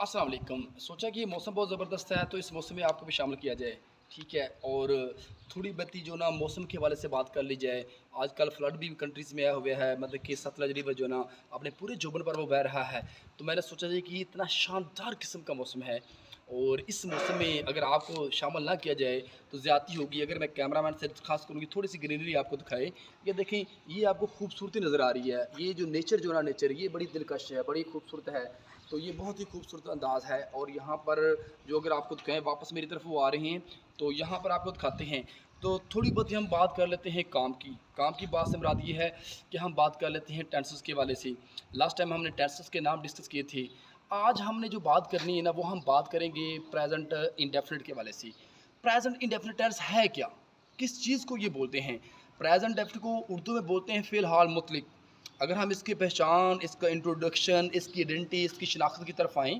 अस्सलाम वालेकुम। सोचा कि मौसम बहुत ज़बरदस्त है तो इस मौसम में आपको भी शामिल किया जाए, ठीक है? और थोड़ी बहुती जो ना मौसम के हवाले से बात कर ली जाए। आजकल फ्लड भी कंट्रीज़ में आया हुआ है, मतलब कि सतलज रिवर जो ना अपने पूरे जोबन पर वो बह रहा है। तो मैंने सोचा जी कि इतना शानदार किस्म का मौसम है और इस मौसम में अगर आपको शामिल ना किया जाए तो ज़्यादती होगी। अगर मैं कैमरामैन से ख़ास करूँगी थोड़ी-सी ग्रीनरी आपको दिखाए, ये देखें, ये आपको खूबसूरती नज़र आ रही है। ये जो नेचर जो ना नेचर ये बड़ी दिलकश है, बड़ी खूबसूरत है। तो ये बहुत ही खूबसूरत अंदाज़ है और यहाँ पर जो अगर आपको दिखाएँ वापस मेरी तरफ वो आ रहे हैं, तो यहाँ पर आपको दिखाते हैं। तो थोड़ी बहुत ही हम बात कर लेते हैं काम की। काम की बात से मुराद ये है कि हम बात कर लेते हैं टेंसेस के हवाले से। लास्ट टाइम हमने टेंसेस के नाम डिस्कस किए थे। आज हमने जो बात करनी है ना, वो हम बात करेंगे प्रेज़ेंट इंडेफ़िनिट के हवाले से। प्रेज़ेंट इंडेफ़िनिट टेंस है क्या? किस चीज़ को ये बोलते हैं? प्रेज़ेंट इंडेफ़िनिट को उर्दू में बोलते हैं फ़िलहाल मुतलिक। अगर हम इसकी पहचान, इसका इंट्रोडक्शन, इसकी आइडेंटिटी, इसकी शनाख्त की तरफ आएँ,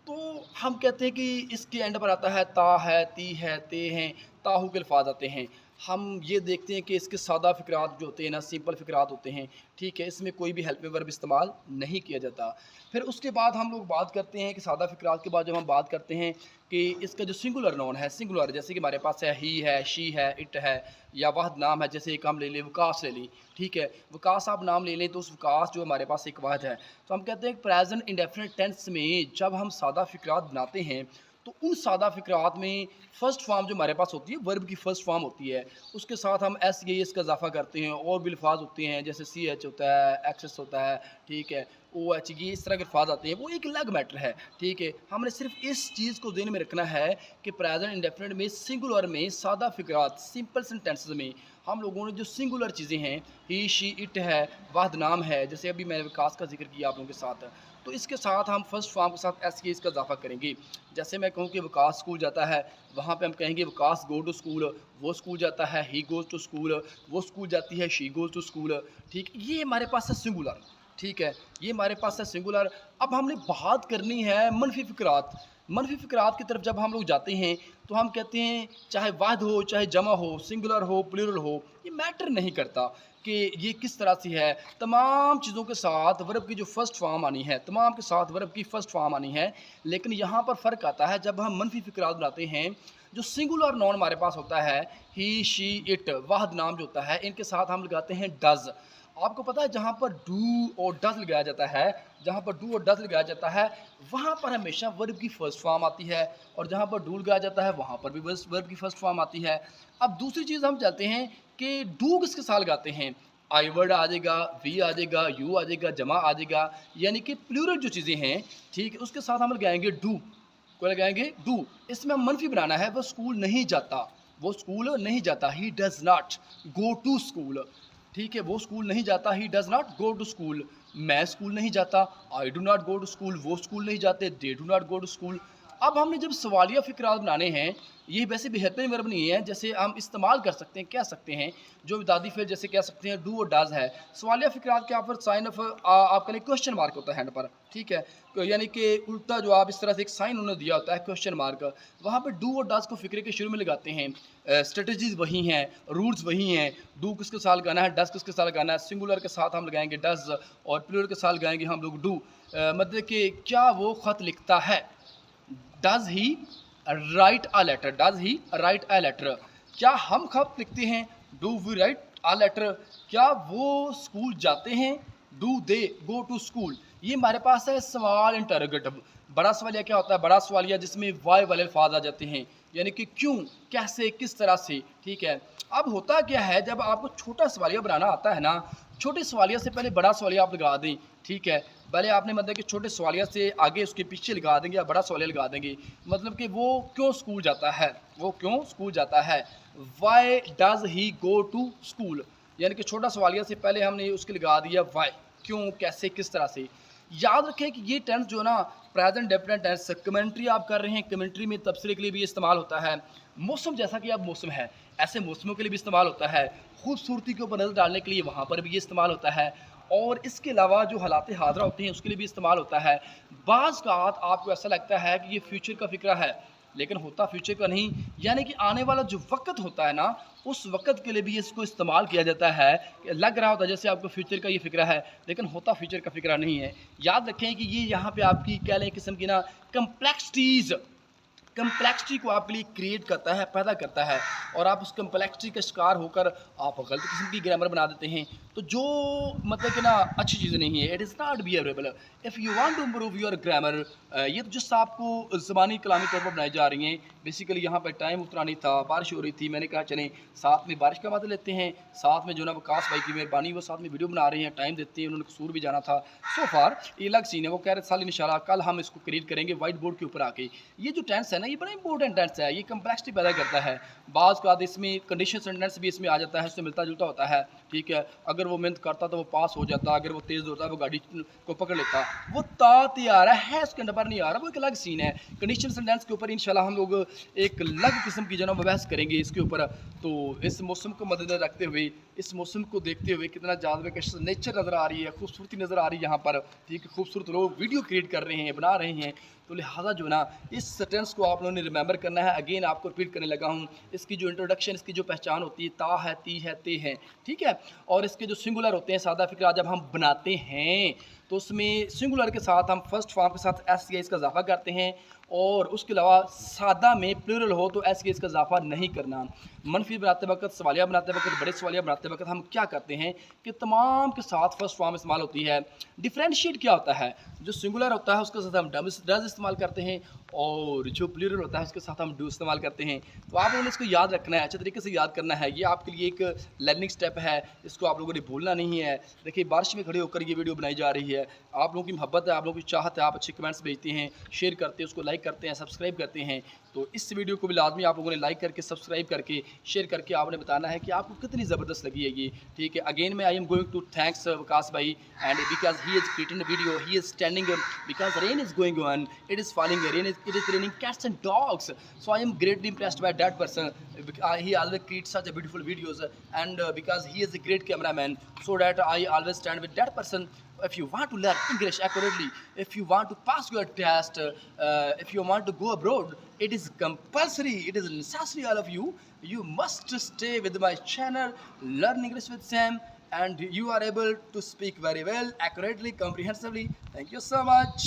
तो हम कहते हैं कि इसके एंड पर आता है ता है, ती है, ते हैं, ताहू के अल्फाज आते हैं। हम ये देखते हैं कि इसके सादा फ़िक्रात जो होते हैं ना, सिंपल फ़िक्रात होते हैं, ठीक है? इसमें कोई भी हेल्पिंग वर्ब इस्तेमाल नहीं किया जाता। फिर उसके बाद हम लोग बात करते हैं कि सादा फ़िक्रात के बाद जब हम बात करते हैं कि इसका जो सिंगुलर नाउन है, सिंगुलर जैसे कि हमारे पास है ही है, शी है, इट है या वाहिद नाम है, जैसे एक हम ले लें वकास ले लें, ठीक है? वकास आप नाम ले लें तो उस वकास जो हमारे पास एक वाहिद है। तो हम कहते हैं प्रेज़ेंट इंडेफ़िनिट टेंस में जब हम सादा फ़िक्रात बनाते हैं, तो उन सादा फ़िक्रात में फ़र्स्ट फ़ॉर्म जो हमारे पास होती है, वर्ब की फ़र्स्ट फ़ॉर्म होती है। उसके साथ हम एस या एस का इज़ाफ़ा करते हैं और भी अल्फ़ाज़ होते हैं, जैसे सी एच होता है, एक्स एस होता है, ठीक है? ओ एच ये इस तरह के अल्फ़ाज़ आते हैं, वो एक अलग मैटर है, ठीक है? हमने सिर्फ़ इस चीज़ को ज़हन में रखना है कि प्रेज़ेंट इंडेफ़िनिट में सिंगुलर में सादा फ़िक्रात सिंपल सेंटेंसेस में हम लोगों ने जो सिंगुलर चीज़ें हैं, ही, शी, इट है, वाहिद नाम है, जैसे अभी मैंने विकास का ज़िक्र किया आप लोगों के साथ। तो इसके साथ हम फर्स्ट फॉर्म के साथ एस के इसका इज़ाफ़ा करेंगे। जैसे मैं कहूँ कि विकास स्कूल जाता है, वहाँ पे हम कहेंगे विकास गो टू स्कूल, वो स्कूल जाता है, ही गोज़ टू स्कूल, वो स्कूल जाती है, शी गोज़ टू स्कूल, ठीक? ये हमारे पास है सिंगुलर, ठीक है? ये हमारे पास है सिंगुलर। अब हमने बात करनी है मनफ़ी फ़िक्रात। मनफ़ी फ़िक्रात की तरफ जब हम लोग जाते हैं, तो हम कहते हैं चाहे वाहिद हो, चाहे जमा हो, सिंगुलर हो, प्लूरल हो, ये मैटर नहीं करता कि ये किस तरह से है। तमाम चीज़ों के साथ वर्ब की जो फर्स्ट फॉर्म आनी है, तमाम के साथ वर्ब की फर्स्ट फॉर्म आनी है। लेकिन यहाँ पर फ़र्क आता है जब हम मनफ़ी फ़िक्रात बनाते हैं, जो सिंगुलर नाउन हमारे पास होता है, ही, शी, इट, वाहिद नाम जो होता है, इनके साथ हम लगाते हैं डज़। आपको पता है जहाँ पर डू और डज़ लगाया जाता है, जहाँ पर डू और डज़ लगाया जाता है, वहाँ पर हमेशा वर्ब की फर्स्ट फॉर्म आती है और जहाँ पर डू लगाया जाता है, वहाँ पर भी बस वर्ब की फर्स्ट फॉर्म आती है। अब दूसरी चीज़ हम चलते हैं कि डू किसके साथ लगाते हैं? आई वर्ड आ जाएगा, वी आ जाएगा, यू आ जाएगा, जमा आ जाएगा, यानी कि प्लूरल जो चीज़ें हैं, ठीक है, उसके साथ हम लगाएँगे डू। को लगाएँगे डू। इसमें हम मनफ़ी बनाना है, वो स्कूल नहीं जाता, वो स्कूल नहीं जाता, he does not go to school, ठीक है? वो स्कूल नहीं जाता, he does not go to school. मैं स्कूल नहीं जाता, I do not go to school, वो स्कूल नहीं जाते, they do not go to school. अब हमने जब सवालिया फ़िक्रात बनाने हैं, ये वैसे भी हेल्पिंग वर्ब नहीं है, जैसे हम इस्तेमाल कर सकते हैं, कह सकते हैं, जो इमदादी फ़ेल जैसे कह सकते हैं डू और डज़ है। सवालिया फ़िक्रात के ऊपर साइन ऑफ आपका लिए क्वेश्चन मार्क होता है एंड पर, ठीक है? यानी कि उल्टा जवाब इस तरह से एक साइन उन्होंने दिया होता है क्वेश्चन मार्क, वहाँ पे डू और डज़ को फ़िक्रे के शुरू में लगाते हैं। स्ट्रेटजीज़ वही हैं, रूल्स वही हैं, डू किसके साथ लगाना है, डज़ किसके साथ लगाना है, सिंगुलर के साथ हम लगाएँगे डज़ और प्लूरल के साथ लगाएँगे हम लोग डू। मतलब कि क्या वो ख़त लिखता है? Does he write a letter? Does he write a letter? क्या हम खत लिखते हैं? Do we write a letter? क्या वो स्कूल जाते हैं? Do they go to school? ये हमारे पास है सवाल इंटरोगेटिव। बड़ा सवालिया क्या होता है? बड़ा सवालिया जिसमें वाई वाले अल्फाज आ जाते हैं, यानी कि क्यों, कैसे, किस तरह से, ठीक है? अब होता क्या है जब आपको छोटा सवालिया बनाना आता है ना, छोटे सवालिया से पहले बड़ा सवालिया आप लगा दें, ठीक है? पहले आपने मतलब कि छोटे सवालिया से आगे उसके पीछे लगा देंगे या बड़ा सवालिया लगा देंगे, मतलब कि वो क्यों स्कूल जाता है, वो क्यों स्कूल जाता है, why does he go to school, यानी कि छोटा सवालिया से पहले हमने उसके लगा दिया वाई, क्यों, कैसे, किस तरह से। याद रखें कि ये टेंस जो है ना, प्रेजेंट डेफिनेट टेंस, कमेंट्री आप कर रहे हैं, कमेंट्री में तबसरे के लिए भी इस्तेमाल होता है, मौसम जैसा कि अब मौसम है ऐसे मौसमों के लिए भी इस्तेमाल होता है, खूबसूरती के ऊपर नज़र डालने के लिए वहाँ पर भी ये इस्तेमाल होता है, और इसके अलावा जो हालात हाज़रा होते हैं उसके लिए भी इस्तेमाल होता है। बाज़ औक़ात आपको ऐसा लगता है कि ये फ्यूचर का फ़िक्रा है, लेकिन होता फ्यूचर का नहीं, यानी कि आने वाला जो वक्त होता है ना, उस वक्त के लिए भी इसको इस्तेमाल किया जाता है। लग रहा होता है जैसे आपको फ्यूचर का ये फ़िक्रा है, लेकिन होता फ्यूचर का फ़िक्रा नहीं है। याद रखें कि ये यहाँ पे आपकी कह लें किस्म की ना कम्प्लेक्सिटी को आपके लिए क्रिएट करता है, पैदा करता है, और आप उस कम्प्लेक्सिटी का शिकार होकर आप गलत किस्म की ग्रामर बना देते हैं, तो जो मतलब कि ना अच्छी चीज़ नहीं है। It is not behaviourable. If you want to improve your grammar, ये तो जस्ट आपको ज़बानी कलामी तौर पर बनाई जा रही हैं। बेसिकली यहाँ पर टाइम उतना नहीं था, बारिश हो रही थी, मैंने कहा चलें साथ में बारिश का मज़ा लेते हैं, साथ में जो ना वकास भाई की मेहरबानी, वो साथ में वीडियो बना रहे हैं, टाइम देते हैं, उन्होंने कसूर भी जाना था। सो फार ये अलग सीन है। वो कह रहे साल इंशाल्लाह कल हम इसको क्रिएट करेंगे वाइट बोर्ड के ऊपर आके। ये जो टेंस है ना, ये बड़ा इंपॉर्टेंट टेंस है, ये कम्प्लेक्सिटी पैदा करता है। बाज़ का इसमें कंडीशन सेंटेंस भी इसमें आ जाता है, इससे मिलता जुलता होता है, ठीक है। अगर वो मेहनत करता तो वो पास हो जाता, अगर वो तेज़ होता वो गाड़ी को पकड़ लेता। वो तात आ रहा है, उसके अंदर नहीं आ रहा, वो एक अलग सीन है। कंडीशन सेंटेंस के ऊपर इंशाल्लाह हम लोग एक अलग किस्म की जो बहस करेंगे इसके ऊपर। तो इस मौसम को मद्देनजर रखते हुए, इस मौसम को देखते हुए, कितना ज़्यादा नेचर नज़र आ रही है, खूबसूरती नज़र आ रही है यहाँ पर, ठीक है। खूबसूरत लोग वीडियो क्रिएट कर रहे हैं, बना रहे हैं, तो लिहाजा जो है ना इस सेंटेंस को आप लोगों ने रिमेंबर करना है। अगेन आपको रिपीट करने लगा हूँ, इसकी जो इंट्रोडक्शन, इसकी जो पहचान होती है, ता है, ती है, ते हैं, ठीक है। और इसके जो सिंगुलर होते हैं, सादा फिक्रा जब हम बनाते हैं तो उसमें सिंगुलर के साथ हम फर्स्ट फॉर्म के साथ एस या इसका इजाफा करते हैं, और उसके अलावा सादा में प्लूरल हो तो एस या इसका इजाफा नहीं करना। मनफी बनाते वक्त, सवालिया बनाते वक्त, बड़े सवालिया बनाते वक्त हम क्या करते हैं कि तमाम के साथ फर्स्ट फॉर्म इस्तेमाल होती है। डिफ्रेंशिएट क्या होता है, जो सिंगुलर होता है उसके साथ हम डज इस्तेमाल करते हैं, और जो प्लूरल होता है उसके साथ हम डू इस्तेमाल करते हैं। तो आप लोगों ने इसको याद रखना है, अच्छे तरीके से याद करना है। ये आपके लिए एक लर्निंग स्टेप है, इसको आप लोगों ने भूलना नहीं है। देखिए बारिश में खड़े होकर ये वीडियो बनाई जा रही है, आप लोगों की मोहब्बत है, आप लोगों की चाहत है, आप अच्छे कमेंट्स भेजते हैं, शेयर करते हैं, उसको लाइक करते हैं, सब्सक्राइब करते हैं। तो इस वीडियो को भी लाजमी आप लोगों ने लाइक करके, सब्सक्राइब करके, शेयर करके आपने बताना है कि आपको कितनी ज़बरदस्त लगी है ये, ठीक है। अगेन मैं I am going to thanks Waqas भाई, and because he is creating the video, he is standing because rain is going on, it is falling rain, it is raining cats and dogs. So I am greatly impressed by that person. He always creates such a beautiful videos, and because he is a great cameraman, so that I always stand with that person. If you want to learn English accurately, if you want to pass your test, if you want to go abroad, it is compulsory, it is necessary, all of you, you must stay with my channel Learn English with Sam, and you are able to speak very well, accurately, comprehensively. Thank you so much.